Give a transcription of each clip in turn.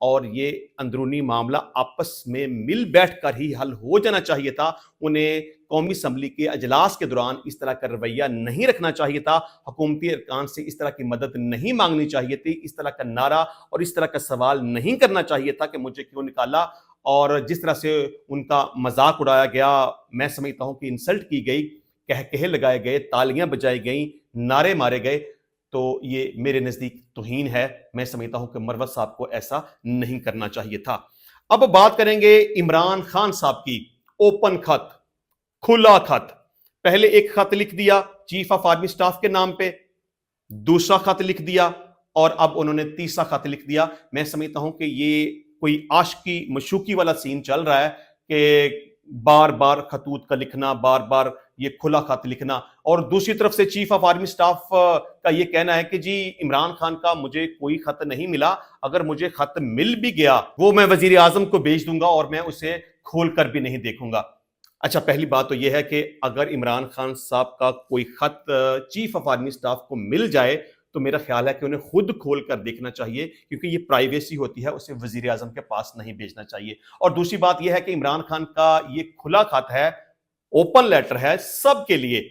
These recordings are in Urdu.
اور یہ اندرونی معاملہ آپس میں مل بیٹھ کر ہی حل ہو جانا چاہیے تھا. انہیں قومی اسمبلی کے اجلاس کے دوران اس طرح کا رویہ نہیں رکھنا چاہیے تھا, حکومتی ارکان سے اس طرح کی مدد نہیں مانگنی چاہیے تھی, اس طرح کا نعرہ اور اس طرح کا سوال نہیں کرنا چاہیے تھا کہ مجھے کیوں نکالا. اور جس طرح سے ان کا مذاق اڑایا گیا, میں سمجھتا ہوں کہ انسلٹ کی گئی, کہے لگائے گئے, تالیاں بجائی گئیں, نعرے مارے گئے, تو یہ میرے نزدیک توہین ہے. میں سمجھتا ہوں کہ مروت صاحب کو ایسا نہیں کرنا چاہیے تھا. اب بات کریں گے عمران خان صاحب کی. اوپن خط, کھلا خط. پہلے ایک خط لکھ دیا چیف آف آرمی سٹاف کے نام پہ, دوسرا خط لکھ دیا, اور اب انہوں نے تیسرا خط لکھ دیا. میں سمجھتا ہوں کہ یہ کوئی عاشقی مشوقی والا سین چل رہا ہے کہ بار بار خطوط کا لکھنا, بار بار یہ کھلا خط لکھنا. اور دوسری طرف سے چیف آف آرمی سٹاف کا یہ کہنا ہے کہ جی عمران خان کا مجھے کوئی خط نہیں ملا, اگر مجھے خط مل بھی گیا وہ میں وزیر اعظم کو بھیج دوں گا اور میں اسے کھول کر بھی نہیں دیکھوں گا. اچھا, پہلی بات تو یہ ہے کہ اگر عمران خان صاحب کا کوئی خط چیف آف آرمی سٹاف کو مل جائے تو میرا خیال ہے کہ انہیں خود کھول کر دیکھنا چاہیے, کیونکہ یہ پرائیویسی ہوتی ہے, اسے وزیر اعظم کے پاس نہیں بھیجنا چاہیے. اور دوسری بات یہ ہے کہ عمران خان کا یہ کھلا خط ہے, اوپن لیٹر ہے سب کے لیے.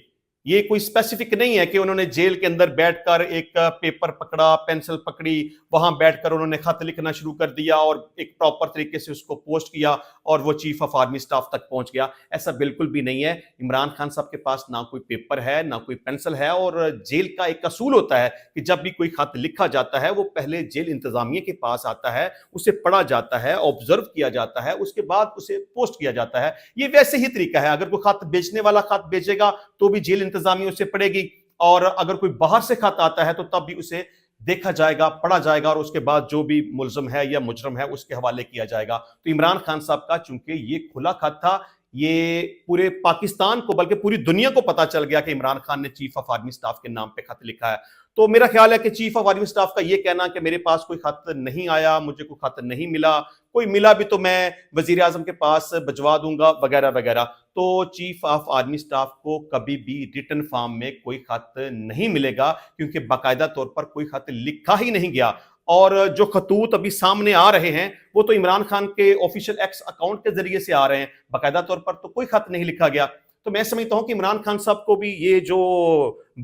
یہ کوئی اسپیسیفک نہیں ہے کہ انہوں نے جیل کے اندر بیٹھ کر ایک پیپر پکڑا, پینسل پکڑی, وہاں بیٹھ کر انہوں نے خط لکھنا شروع کر دیا اور ایک پراپر طریقے سے اس کو پوسٹ کیا اور وہ چیف آف آرمی سٹاف تک پہنچ گیا. ایسا بالکل بھی نہیں ہے. عمران خان صاحب کے پاس نہ کوئی پیپر ہے, نہ کوئی پینسل ہے, اور جیل کا ایک اصول ہوتا ہے کہ جب بھی کوئی خط لکھا جاتا ہے وہ پہلے جیل انتظامیہ کے پاس آتا ہے, اسے پڑھا جاتا ہے, آبزرو کیا جاتا ہے, اس کے بعد اسے پوسٹ کیا جاتا ہے. یہ ویسے ہی طریقہ ہے. اگر کوئی خط بیچنے والا خط بھیجے گا تو بھی جیل انتظامیہ اسے پڑھے گی, اور اگر کوئی باہر سے خط آتا ہے تو تب بھی اسے دیکھا جائے گا, پڑھا جائے گا, اور اس کے بعد جو بھی ملزم ہے یا مجرم ہے اس کے حوالے کیا جائے گا. تو عمران خان صاحب کا چونکہ یہ کھلا خط تھا, یہ پورے پاکستان کو بلکہ پوری دنیا کو پتا چل گیا کہ عمران خان نے چیف آف آرمی سٹاف کے نام پہ خط لکھا ہے. تو میرا خیال ہے کہ چیف آف آرمی سٹاف کا یہ کہنا کہ میرے پاس کوئی خط نہیں آیا, مجھے کوئی خط نہیں ملا, کوئی ملا بھی تو میں وزیر اعظم کے پاس بھجوا دوں گا وغیرہ وغیرہ, تو چیف آف آرمی سٹاف کو کبھی بھی ریٹن فارم میں کوئی خط نہیں ملے گا, کیونکہ باقاعدہ طور پر کوئی خط لکھا ہی نہیں گیا. اور جو خطوط ابھی سامنے آ رہے ہیں وہ تو عمران خان کے آفیشیل ایکس اکاؤنٹ کے ذریعے سے آ رہے ہیں, باقاعدہ طور پر تو کوئی خط نہیں لکھا گیا. تو میں سمجھتا ہوں کہ عمران خان صاحب کو بھی یہ جو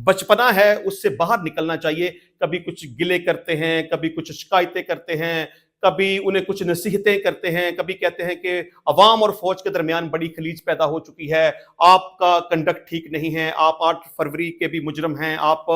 بچپنا ہے اس سے باہر نکلنا چاہیے. کبھی کچھ گلے کرتے ہیں, کبھی کچھ شکایتیں کرتے ہیں, کبھی انہیں کچھ نصیحتیں کرتے ہیں, کبھی کہتے ہیں کہ عوام اور فوج کے درمیان بڑی خلیج پیدا ہو چکی ہے, آپ کا کنڈکٹ ٹھیک نہیں ہے, آپ 8 فروری کے بھی مجرم ہیں, آپ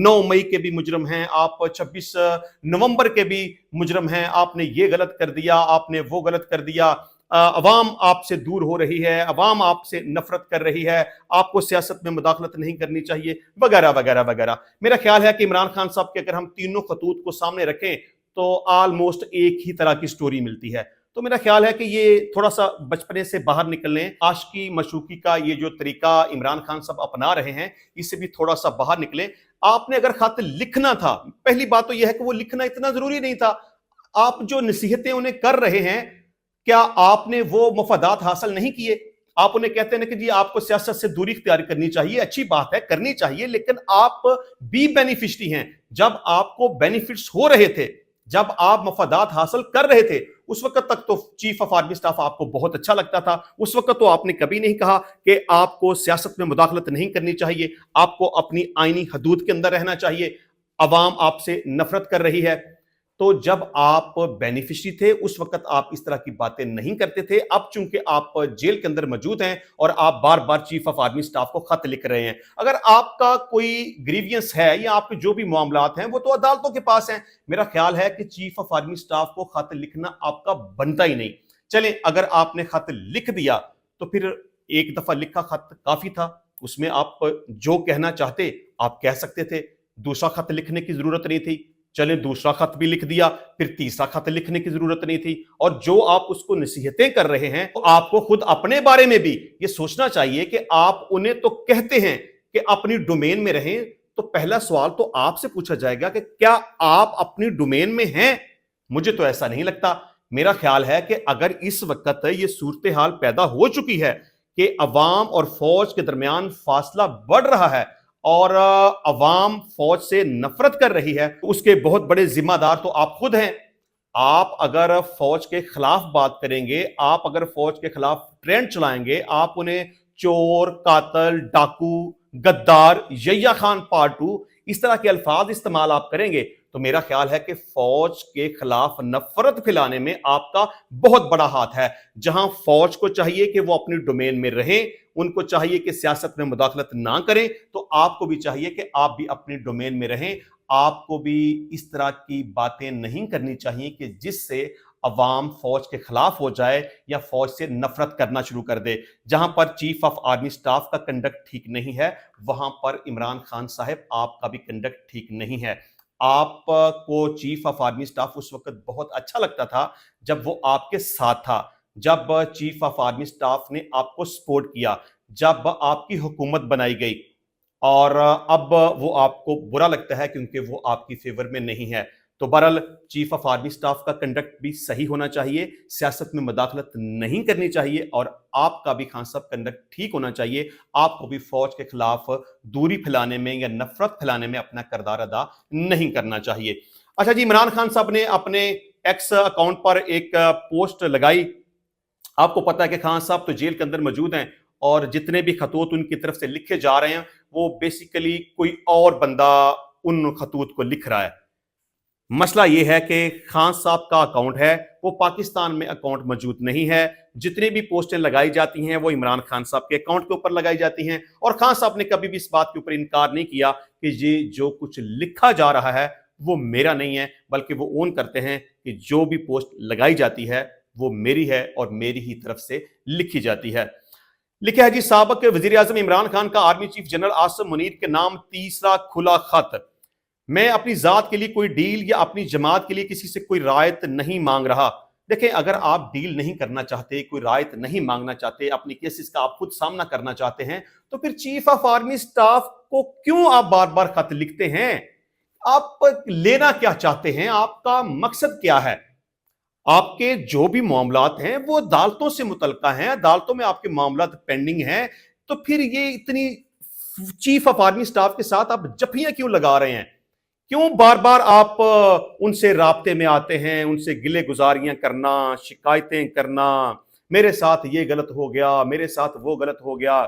9 مئی کے بھی مجرم ہیں, آپ 26 نومبر کے بھی مجرم ہیں, آپ نے یہ غلط کر دیا, آپ نے وہ غلط کر دیا, عوام آپ سے دور ہو رہی ہے, عوام آپ سے نفرت کر رہی ہے, آپ کو سیاست میں مداخلت نہیں کرنی چاہیے وغیرہ وغیرہ وغیرہ. میرا خیال ہے کہ عمران خان صاحب کے اگر ہم تینوں خطوط کو سامنے رکھیں تو آلموسٹ ایک ہی طرح کی سٹوری ملتی ہے. تو میرا خیال ہے کہ یہ تھوڑا سا بچپنے سے باہر نکلنے, عاشقی مشوقی کا یہ جو طریقہ عمران خان صاحب اپنا رہے ہیں اس سے بھی تھوڑا سا باہر نکلیں. آپ نے اگر خط لکھنا تھا, پہلی بات تو یہ ہے کہ وہ لکھنا اتنا ضروری نہیں تھا. آپ جو نصیحتیں انہیں کر رہے ہیں, کیا آپ نے وہ مفادات حاصل نہیں کیے؟ آپ انہیں کہتے ہیں کہ جی آپ کو سیاست سے دوری اختیار کرنی چاہیے, اچھی بات ہے, کرنی چاہیے, لیکن آپ بھی بینیفشری ہیں. جب آپ کو بینیفٹس ہو رہے تھے, جب آپ مفادات حاصل کر رہے تھے, اس وقت تک تو چیف آف آرمی سٹاف آپ کو بہت اچھا لگتا تھا. اس وقت تو آپ نے کبھی نہیں کہا کہ آپ کو سیاست میں مداخلت نہیں کرنی چاہیے, آپ کو اپنی آئینی حدود کے اندر رہنا چاہیے, عوام آپ سے نفرت کر رہی ہے. تو جب آپ بینیفشری تھے اس وقت آپ اس طرح کی باتیں نہیں کرتے تھے. اب چونکہ آپ جیل کے اندر موجود ہیں اور آپ بار بار چیف آف آرمی سٹاف کو خط لکھ رہے ہیں, اگر آپ کا کوئی گریوینس ہے یا آپ کے جو بھی معاملات ہیں وہ تو عدالتوں کے پاس ہیں. میرا خیال ہے کہ چیف آف آرمی سٹاف کو خط لکھنا آپ کا بنتا ہی نہیں. چلیں, اگر آپ نے خط لکھ دیا تو پھر ایک دفعہ لکھا خط کافی تھا, اس میں آپ جو کہنا چاہتے آپ کہہ سکتے تھے, دوسرا خط لکھنے کی ضرورت نہیں تھی. چلیں دوسرا خط بھی لکھ دیا, پھر تیسرا خط لکھنے کی ضرورت نہیں تھی. اور جو آپ اس کو نصیحتیں کر رہے ہیں تو آپ کو خود اپنے بارے میں بھی یہ سوچنا چاہیے کہ آپ انہیں تو کہتے ہیں کہ اپنی ڈومین میں رہیں, تو پہلا سوال تو آپ سے پوچھا جائے گا کہ کیا آپ اپنی ڈومین میں ہیں؟ مجھے تو ایسا نہیں لگتا. میرا خیال ہے کہ اگر اس وقت یہ صورتحال پیدا ہو چکی ہے کہ عوام اور فوج کے درمیان فاصلہ بڑھ رہا ہے اور عوام فوج سے نفرت کر رہی ہے, تو اس کے بہت بڑے ذمہ دار تو آپ خود ہیں. آپ اگر فوج کے خلاف بات کریں گے، آپ اگر فوج کے خلاف ٹرینڈ چلائیں گے، آپ انہیں چور، قاتل، ڈاکو، غدار، یحییٰ خان پارٹ 2 اس طرح کے الفاظ استعمال آپ کریں گے تو میرا خیال ہے کہ فوج کے خلاف نفرت پھیلانے میں آپ کا بہت بڑا ہاتھ ہے۔ جہاں فوج کو چاہیے کہ وہ اپنی ڈومین میں رہیں، ان کو چاہیے کہ سیاست میں مداخلت نہ کریں، تو آپ کو بھی چاہیے کہ آپ بھی اپنی ڈومین میں رہیں۔ آپ کو بھی اس طرح کی باتیں نہیں کرنی چاہیے کہ جس سے عوام فوج کے خلاف ہو جائے یا فوج سے نفرت کرنا شروع کر دے۔ جہاں پر چیف آف آرمی سٹاف کا کنڈکٹ ٹھیک نہیں ہے، وہاں پر عمران خان صاحب آپ کا بھی کنڈکٹ ٹھیک نہیں ہے۔ آپ کو چیف آف آرمی سٹاف اس وقت بہت اچھا لگتا تھا جب وہ آپ کے ساتھ تھا، جب چیف آف آرمی سٹاف نے آپ کو سپورٹ کیا، جب آپ کی حکومت بنائی گئی، اور اب وہ آپ کو برا لگتا ہے کیونکہ وہ آپ کی فیور میں نہیں ہے۔ تو بہرحال چیف آف آرمی سٹاف کا کنڈکٹ بھی صحیح ہونا چاہیے، سیاست میں مداخلت نہیں کرنی چاہیے، اور آپ کا بھی خان صاحب کنڈکٹ ٹھیک ہونا چاہیے۔ آپ کو بھی فوج کے خلاف دوری پھیلانے میں یا نفرت پھیلانے میں اپنا کردار ادا نہیں کرنا چاہیے۔ اچھا جی، عمران خان صاحب نے اپنے ایکس اکاؤنٹ پر ایک پوسٹ لگائی۔ آپ کو پتا ہے کہ خان صاحب تو جیل کے اندر موجود ہیں، اور جتنے بھی خطوط ان کی طرف سے لکھے جا رہے ہیں وہ بیسیکلی کوئی اور بندہ ان خطوط کو لکھ رہا ہے۔ مسئلہ یہ ہے کہ خان صاحب کا اکاؤنٹ ہے، وہ پاکستان میں اکاؤنٹ موجود نہیں ہے۔ جتنی بھی پوسٹیں لگائی جاتی ہیں وہ عمران خان صاحب کے اکاؤنٹ کے اوپر لگائی جاتی ہیں، اور خان صاحب نے کبھی بھی اس بات کے اوپر انکار نہیں کیا کہ یہ جو کچھ لکھا جا رہا ہے وہ میرا نہیں ہے، بلکہ وہ اون کرتے ہیں کہ جو بھی پوسٹ لگائی جاتی ہے وہ میری ہے اور میری ہی طرف سے لکھی جاتی ہے۔ لکھا ہے جی، سابق وزیر اعظم عمران خان کا army chief general Asim Munir کے نام تیسرا کھلا خط۔ میں اپنی ذات کے لیے کوئی ڈیل یا اپنی جماعت کے لیے کسی سے کوئی رعایت نہیں مانگ رہا۔ دیکھیں، اگر آپ ڈیل نہیں کرنا چاہتے، کوئی رعایت نہیں مانگنا چاہتے، اپنی کیسز کا آپ خود سامنا کرنا چاہتے ہیں، تو پھر چیف آف آرمی سٹاف کو کیوں آپ بار بار خط لکھتے ہیں؟ آپ لینا کیا چاہتے ہیں؟ آپ کا مقصد کیا ہے؟ آپ کے جو بھی معاملات ہیں وہ عدالتوں سے متعلقہ ہیں، عدالتوں میں آپ کے معاملات پینڈنگ ہیں، تو پھر یہ اتنی چیف آف آرمی سٹاف کے ساتھ آپ جفیاں کیوں لگا رہے ہیں؟ کیوں بار بار آپ ان سے رابطے میں آتے ہیں، ان سے گلے گزاریاں کرنا، شکایتیں کرنا، میرے ساتھ یہ غلط ہو گیا، میرے ساتھ وہ غلط ہو گیا،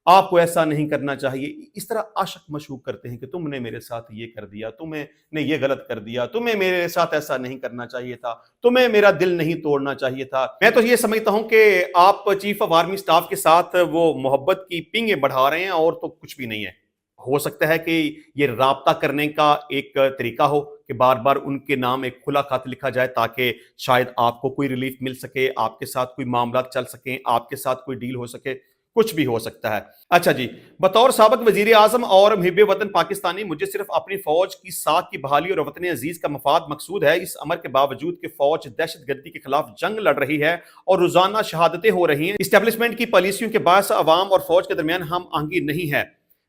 آپ کو ایسا نہیں کرنا چاہیے، اس طرح عاشق مشوق کرتے ہیں کہ تم نے میرے ساتھ یہ کر دیا، تمہیں نے یہ غلط کر دیا، تمہیں میرے ساتھ ایسا نہیں کرنا چاہیے تھا، تمہیں میرا دل نہیں توڑنا چاہیے تھا۔ میں تو یہ سمجھتا ہوں کہ آپ چیف آف آرمی سٹاف کے ساتھ وہ محبت کی پنگیں بڑھا رہے ہیں، اور تو کچھ بھی نہیں ہے۔ ہو سکتا ہے کہ یہ رابطہ کرنے کا ایک طریقہ ہو کہ بار بار ان کے نام ایک کھلا خط لکھا جائے، تاکہ شاید آپ کو کوئی ریلیف مل سکے، آپ کے ساتھ کوئی معاملات چل سکیں، آپ کے ساتھ کوئی ڈیل ہو سکے، کچھ بھی ہو سکتا ہے۔ اچھا جی، بطور سابق وزیر اعظم اور محب وطن پاکستانی، مجھے صرف اپنی فوج کی ساکھ کی بحالی اور وطن عزیز کا مفاد مقصود ہے۔ اس امر کے باوجود کہ فوج دہشت گردی کے خلاف جنگ لڑ رہی ہے اور روزانہ شہادتیں ہو رہی ہیں، اسٹیبلشمنٹ کی پالیسیوں کے باعث عوام اور فوج کے درمیان ہم آہنگی نہیں ہے۔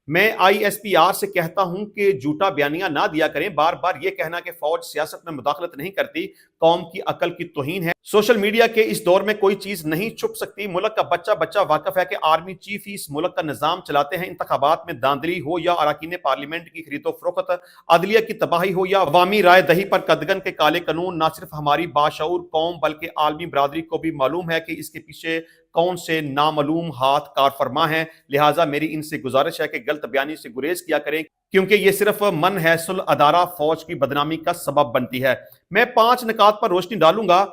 میں آئی ایس پی آر سے کہتا ہوں کہ جھوٹا بیانیہ نہ دیا کریں۔ بار بار یہ کہنا کہ فوج سیاست میں مداخلت نہیں کرتی قوم کی عقل کی توہین ہے۔ سوشل میڈیا کے اس دور میں کوئی چیز نہیں چھپ سکتی۔ ملک کا بچہ بچہ واقف ہے کہ آرمی چیف ہی اس ملک کا نظام چلاتے ہیں۔ انتخابات میں داندلی ہو یا اراکین پارلیمنٹ کی خرید و فروخت، عدلیہ کی تباہی ہو یا عوامی رائے دہی پر قدغن کے کالے قانون، نہ صرف ہماری باشعور قوم بلکہ عالمی برادری کو بھی معلوم ہے کہ اس کے پیچھے کون سے نامعلوم ہاتھ کار فرما ہیں۔ لہٰذا میری ان سے گزارش ہے کہ غلط بیانی سے گریز کیا کریں، کیونکہ یہ صرف من حیث الادارہ فوج کی بدنامی کا سبب بنتی ہے۔ میں 5 نکات پر روشنی ڈالوں گا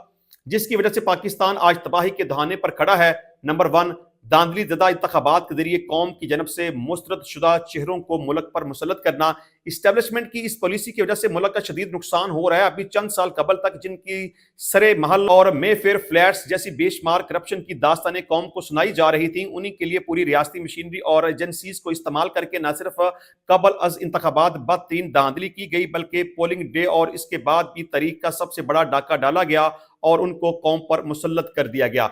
جس کی وجہ سے پاکستان آج تباہی کے دہانے پر کھڑا ہے۔ نمبر 1، داندلی زدہ انتخابات کے ذریعے قوم کی جانب سے مسترد شدہ چہروں کو ملک پر مسلط کرنا۔ اسٹیبلشمنٹ کی اس پالیسی کی وجہ سے ملک کا شدید نقصان ہو رہا ہے۔ ابھی چند سال قبل تک جن کی سرے محل اور مے فیئر فلیٹس جیسی بے شمار کرپشن کی داستانیں قوم کو سنائی جا رہی تھیں، انہی کے لیے پوری ریاستی مشینری اور ایجنسیز کو استعمال کر کے نہ صرف قبل از انتخابات بدترین دھاندلی کی گئی، بلکہ پولنگ ڈے اور اس کے بعد بھی تاریخ کا سب سے بڑا ڈاکہ ڈالا گیا اور ان کو قوم پر مسلط کر دیا گیا۔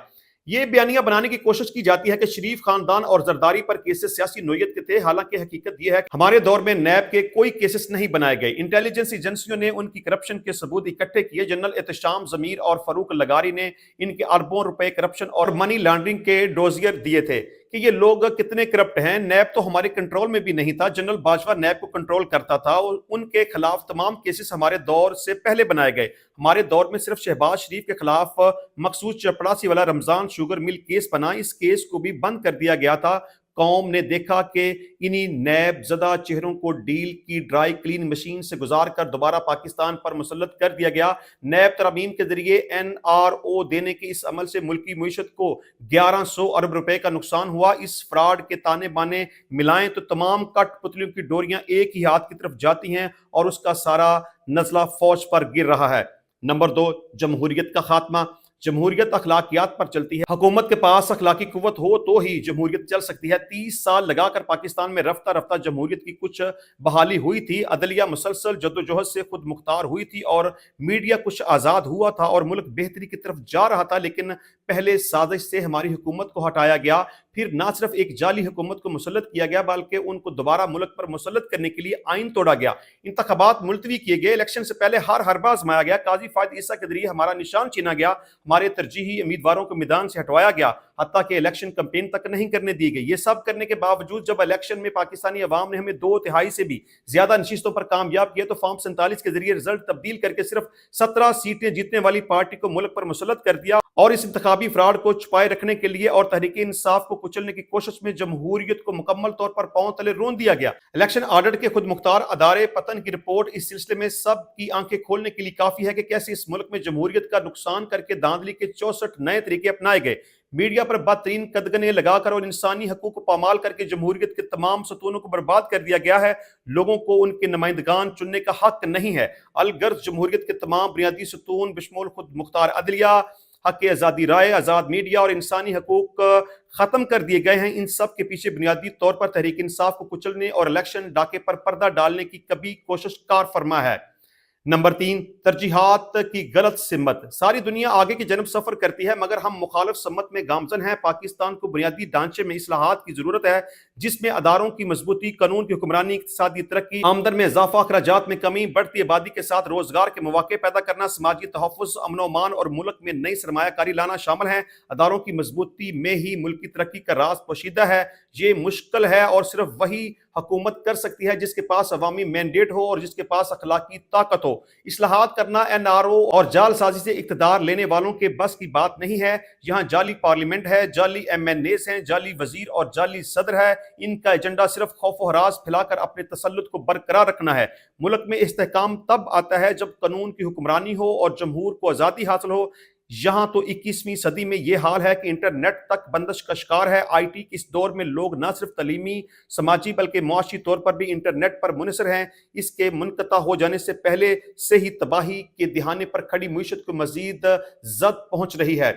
یہ بیانیہ بنانے کی کوشش کی جاتی ہے کہ شریف خاندان اور زرداری پر کیسز سیاسی نوعیت کے تھے، حالانکہ حقیقت یہ ہے کہ ہمارے دور میں نیب کے کوئی کیسز نہیں بنائے گئے۔ انٹیلیجنس ایجنسیوں نے ان کی کرپشن کے ثبوت اکٹھے کیے۔ جنرل احتشام ضمیر اور فاروق لغاری نے ان کے اربوں روپے کرپشن اور منی لانڈرنگ کے ڈوزیر دیے تھے۔ کہ یہ لوگ کتنے کرپٹ ہیں. نیب تو ہمارے کنٹرول میں بھی نہیں تھا. جنرل باجوہ نیب کو کنٹرول کرتا تھا اور ان کے خلاف تمام کیسز ہمارے دور سے پہلے بنائے گئے. ہمارے دور میں صرف شہباز شریف کے خلاف مخصوص چپڑاسی والا رمضان شوگر مل کیس بنا. اس کیس کو بھی بند کر دیا گیا تھا. قوم نے دیکھا کہ انہی نیب زدہ چہروں کو ڈیل کی ڈرائی کلین مشین سے گزار کر دوبارہ پاکستان پر مسلط کر دیا گیا. نیب ترامیم کے ذریعے NRO دینے کے اس عمل سے ملکی معیشت کو 1100 ارب روپے کا نقصان ہوا. اس فراڈ کے تانے بانے ملائیں تو تمام کٹ پتلیوں کی ڈوریاں ایک ہی ہاتھ کی طرف جاتی ہیں اور اس کا سارا نزلہ فوج پر گر رہا ہے. نمبر 2، جمہوریت کا خاتمہ. جمہوریت اخلاقیات پر چلتی ہے. حکومت کے پاس اخلاقی قوت ہو تو ہی جمہوریت چل سکتی ہے. 30 سال لگا کر پاکستان میں رفتہ رفتہ جمہوریت کی کچھ بحالی ہوئی تھی. عدلیہ مسلسل جدوجہد سے خود مختار ہوئی تھی اور میڈیا کچھ آزاد ہوا تھا اور ملک بہتری کی طرف جا رہا تھا. لیکن پہلے سازش سے ہماری حکومت کو ہٹایا گیا، پھر نہ صرف ایک جعلی حکومت کو مسلط کیا گیا بلکہ ان کو دوبارہ ملک پر مسلط کرنے کے لیے آئین توڑا گیا. انتخابات ملتوی کیے گئے. الیکشن سے پہلے ہر حربہ آزمایا گیا. قاضی فائد عیسیٰ کے ذریعے ہمارا نشان چھینا گیا. ہمارے ترجیحی امیدواروں کو میدان سے ہٹوایا گیا، حتیٰ کہ الیکشن کمپین تک نہیں کرنے دی گئی. یہ سب کرنے کے باوجود جب الیکشن میں پاکستانی عوام نے ہمیں 2/3 سے بھی زیادہ نشستوں پر کامیاب کیا تو فارم 47 کے ذریعے رزلٹ تبدیل کر کے صرف 17 سیٹیں جیتنے والی پارٹی کو ملک پر مسلط کر دیا. اور اس انتخابی فراڈ کو چھپائے رکھنے کے لیے اور تحریک انصاف کو کچلنے کی کوشش میں جمہوریت کو مکمل طور پر پاؤں تلے رون دیا گیا. الیکشن آڈٹ کے خود مختار ادارے پتن کی رپورٹ اس سلسلے میں سب کی آنکھیں کھولنے کے لیے کافی ہے کہ کیسے اس ملک میں جمہوریت کا نقصان کر کے دھاندلی کے 64 نئے طریقے اپنائے گئے. میڈیا پر بدترین قدغنیں لگا کر اور انسانی حقوق کو پامال کر کے جمہوریت کے تمام ستونوں کو برباد کر دیا گیا ہے. لوگوں کو ان کے نمائندگان چننے کا حق نہیں ہے. الغرض جمہوریت کے تمام بنیادی ستون بشمول خود مختار عدلیہ، حق آزادی رائے، آزاد میڈیا اور انسانی حقوق ختم کر دیے گئے ہیں. ان سب کے پیچھے بنیادی طور پر تحریک انصاف کو کچلنے اور الیکشن ڈاکے پر پردہ ڈالنے کی کبھی کوشش کار فرما ہے. نمبر 3، ترجیحات کی غلط سمت. ساری دنیا آگے کی جانب سفر کرتی ہے مگر ہم مخالف سمت میں گامزن ہیں. پاکستان کو بنیادی ڈھانچے میں اصلاحات کی ضرورت ہے جس میں اداروں کی مضبوطی، قانون کی حکمرانی، اقتصادی ترقی، آمدن میں اضافہ، اخراجات میں کمی، بڑھتی آبادی کے ساتھ روزگار کے مواقع پیدا کرنا، سماجی تحفظ، امن و امان اور ملک میں نئی سرمایہ کاری لانا شامل ہیں. اداروں کی مضبوطی میں ہی ملک کی ترقی کا راز پوشیدہ ہے. یہ مشکل ہے اور صرف وہی حکومت کر سکتی ہے جس کے پاس عوامی مینڈیٹ ہو اور جس کے پاس اخلاقی طاقت ہو. اصلاحات کرنا NRO اور جال سازی سے اقتدار لینے والوں کے بس کی بات نہیں ہے. یہاں جعلی پارلیمنٹ ہے، جعلی MNAs ہیں، جعلی وزیر اور جعلی صدر ہے. ان کا ایجنڈا صرف خوف و ہراس پھیلا کر اپنے تسلط کو برقرار رکھنا ہے. ملک میں استحکام تب آتا ہے جب قانون کی حکمرانی ہو اور جمہور کو آزادی حاصل ہو. یہاں تو 21ویں صدی میں یہ حال ہے کہ انٹرنیٹ تک بندش کا شکار ہے. IT کے اس دور میں لوگ نہ صرف تعلیمی، سماجی بلکہ معاشی طور پر بھی انٹرنیٹ پر منحصر ہیں. اس کے منقطع ہو جانے سے پہلے سے ہی تباہی کے دہانے پر کھڑی معیشت کو مزید زد پہنچ رہی ہے.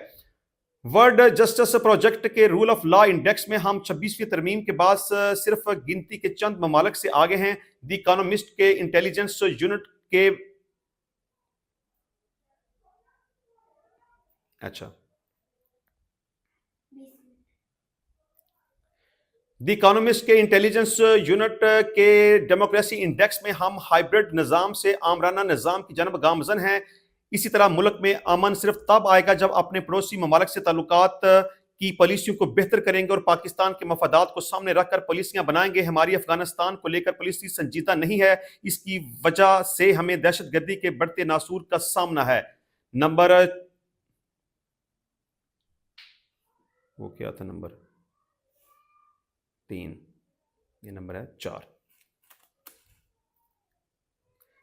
ورلڈ جسٹس پروجیکٹ کے رول آف لا انڈیکس میں ہم 26ویں ترمیم کے بعد صرف گنتی کے چند ممالک سے آگے ہیں. دی اکانومسٹ کے انٹیلیجنس یونٹ کے دی اکانومسٹ کے انٹیلیجنس یونٹ کے ڈیموکریسی انڈیکس میں ہم ہائبرڈ نظام سے آمرانہ نظام کی جانب گامزن ہیں. اسی طرح ملک میں امن صرف تب آئے گا جب اپنے پڑوسی ممالک سے تعلقات کی پالیسیوں کو بہتر کریں گے اور پاکستان کے مفادات کو سامنے رکھ کر پالیسیاں بنائیں گے. ہماری افغانستان کو لے کر پالیسی سنجیدہ نہیں ہے. اس کی وجہ سے ہمیں دہشت گردی کے بڑھتے ناسور کا سامنا ہے. نمبر 3، یہ نمبر ہے 4.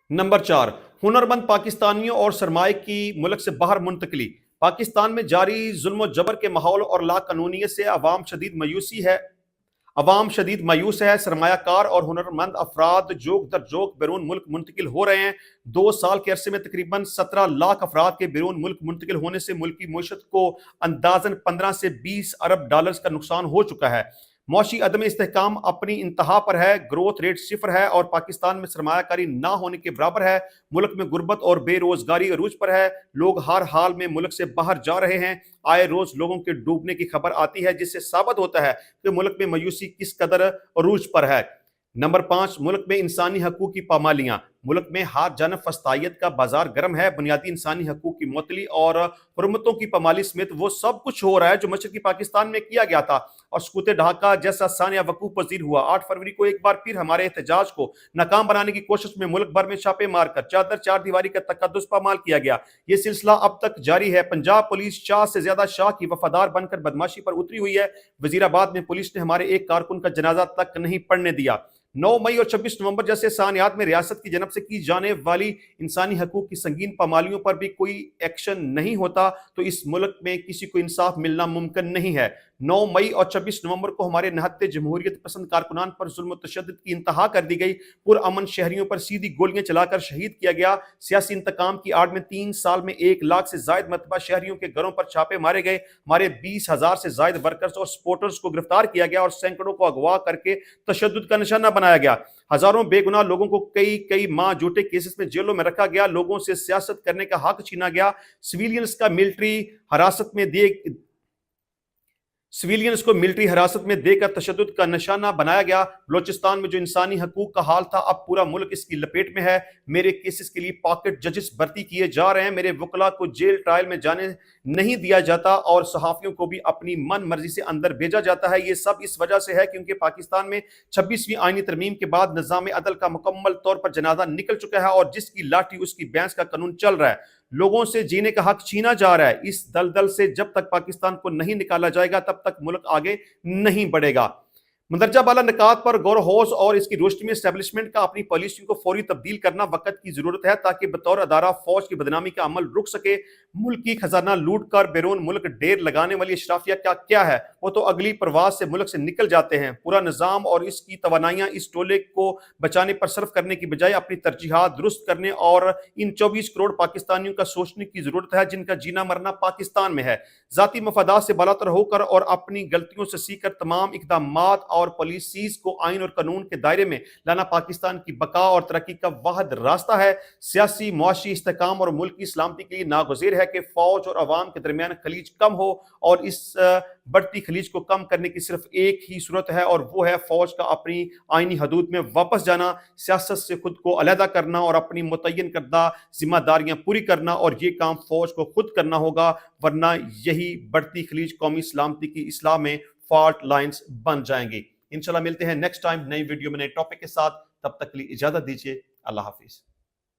نمبر 4، ہنرمند پاکستانیوں اور سرمایہ کی ملک سے باہر منتقلی. پاکستان میں جاری ظلم و جبر کے ماحول اور لا قانونیت سے عوام شدید مایوس ہے. سرمایہ کار اور ہنرمند افراد جوک در جوک بیرون ملک منتقل ہو رہے ہیں. 2 سال کے عرصے میں تقریباً 17 لاکھ افراد کے بیرون ملک منتقل ہونے سے ملکی معیشت کو اندازاً 15 سے 20 ارب ڈالرز کا نقصان ہو چکا ہے. معاشی عدم استحکام اپنی انتہا پر ہے. گروتھ ریٹ 0 ہے اور پاکستان میں سرمایہ کاری نہ ہونے کے برابر ہے. ملک میں غربت اور بے روزگاری عروج پر ہے. لوگ ہر حال میں ملک سے باہر جا رہے ہیں. آئے روز لوگوں کے ڈوبنے کی خبر آتی ہے جس سے ثابت ہوتا ہے کہ ملک میں مایوسی کس قدر عروج پر ہے. نمبر 5، ملک میں انسانی حقوق کی پامالیاں. ملک میں ہاتھ جانب فسطائیت کا بازار گرم ہے، بنیادی انسانی حقوق کی معطلی اور حرمتوں کی پامالی سمیت وہ سب کچھ ہو رہا ہے جو مشرقی پاکستان میں کیا گیا تھا اور سقوط ڈھاکہ جیسا ثانیہ وقوع پذیر ہوا۔ 8 فروری کو ایک بار پھر ہمارے احتجاج کو ناکام بنانے کی کوشش میں ملک بھر میں چھاپے مار کر چادر چار دیواری کا تقدس پامال کیا گیا۔ یہ سلسلہ اب تک جاری ہے۔ پنجاب پولیس شاہ سے زیادہ شاہ کی وفادار بن کر بدماشی پر اتری ہوئی ہے۔ وزیر آباد میں پولیس نے ہمارے ایک کارکن کا جنازہ تک نہیں پڑھنے دیا۔ 9 مئی اور 26 نومبر جیسے سانحات میں ریاست کی جانب سے کی جانے والی انسانی حقوق کی سنگین پامالیوں پر بھی کوئی ایکشن نہیں ہوتا تو اس ملک میں کسی کو انصاف ملنا ممکن نہیں ہے۔ 9 مئی اور 26 نومبر کو ہمارے نہتے جمہوریت پسند کارکنان پر ظلم و تشدد کی انتہا کر دی گئی، پرامن شہریوں پر سیدھی گولیاں چلا کر شہید کیا گیا۔ سیاسی انتقام کی آڑ میں 3 سال میں 1 لاکھ سے زائد مرتبہ شہریوں کے گھروں پر چھاپے مارے گئے، ہمارے 20,000 سے زائد ورکرز اور سپورٹرز کو گرفتار کیا گیا اور سینکڑوں کو اغوا کر کے تشدد کا نشانہ بنایا گیا۔ ہزاروں بے گناہ لوگوں کو کئی ماہ جھوٹے کیسز میں جیلوں میں رکھا گیا، لوگوں سے سیاست کرنے کا حق چھینا گیا، سویلینز کو ملٹری حراست میں دے کر تشدد کا نشانہ بنایا گیا۔ بلوچستان میں جو انسانی حقوق کا حال تھا اب پورا ملک اس کی لپیٹ میں ہے۔ میرے کیسز کے لیے پاکٹ ججز بھرتی کیے جا رہے ہیں، میرے وکلاء کو جیل ٹرائل میں جانے نہیں دیا جاتا اور صحافیوں کو بھی اپنی من مرضی سے اندر بھیجا جاتا ہے۔ یہ سب اس وجہ سے ہے کیونکہ پاکستان میں 26ویں آئینی ترمیم کے بعد نظام عدل کا مکمل طور پر جنازہ نکل چکا ہے اور جس کی لاٹھی اس کی بھینس کا قانون چل رہا ہے۔ لوگوں سے جینے کا حق چھینا جا رہا ہے۔ اس دلدل سے جب تک پاکستان کو نہیں نکالا جائے گا تب تک ملک آگے نہیں بڑھے گا۔ مندرجہ بالا نکات پر غور و خوض اور اس کی روشنی میں اسٹیبلشمنٹ کا اپنی پالیسیوں کو فوری تبدیل کرنا وقت کی ضرورت ہے تاکہ بطور ادارہ فوج کی بدنامی کا عمل رک سکے۔ ملک کی خزانہ لوٹ کر بیرون ملک ڈیر لگانے والی اشرافیہ کا کیا ہے؟ وہ تو اگلی پرواز سے ملک سے نکل جاتے ہیں۔ پورا نظام اور اس کی توانائیاں اس ٹولے کو بچانے پر صرف کرنے کی بجائے اپنی ترجیحات درست کرنے اور ان 24 کروڑ پاکستانیوں کا سوچنے کی ضرورت ہے جن کا جینا مرنا پاکستان میں ہے۔ ذاتی مفادات سے بالاتر ہو کر اور اپنی غلطیوں سے سیکھ کر تمام اقدامات اور پالیسیز کو آئین اور قانون کے دائرے میں لانا پاکستان کی بقا اور ترقی کا واحد راستہ ہے۔ سیاسی معاشی استحکام اور ملک کی سلامتی کے لیے ناگزیر ہے کہ فوج اور عوام کے درمیان خلیج کم ہو اور اس بڑھتی خلیج کو کم کرنے کی صرف ایک ہی صورت ہے اور وہ ہے فوج کا اپنی آئینی حدود میں واپس جانا، سیاست سے خود کو علیحدہ کرنا اور اپنی متعین کردہ ذمہ داریاں پوری کرنا، اور یہ کام فوج کو خود کرنا ہوگا ورنہ یہی بڑھتی خلیج قومی سلامتی کی اصلاح میں فالٹ لائنز بن جائیں گی۔ انشاءاللہ ملتے ہیں نیکسٹ ٹائم نئی ویڈیو میں نئے ٹاپک کے ساتھ، تب تک کے لیے اجازت دیجیے۔ اللہ حافظ۔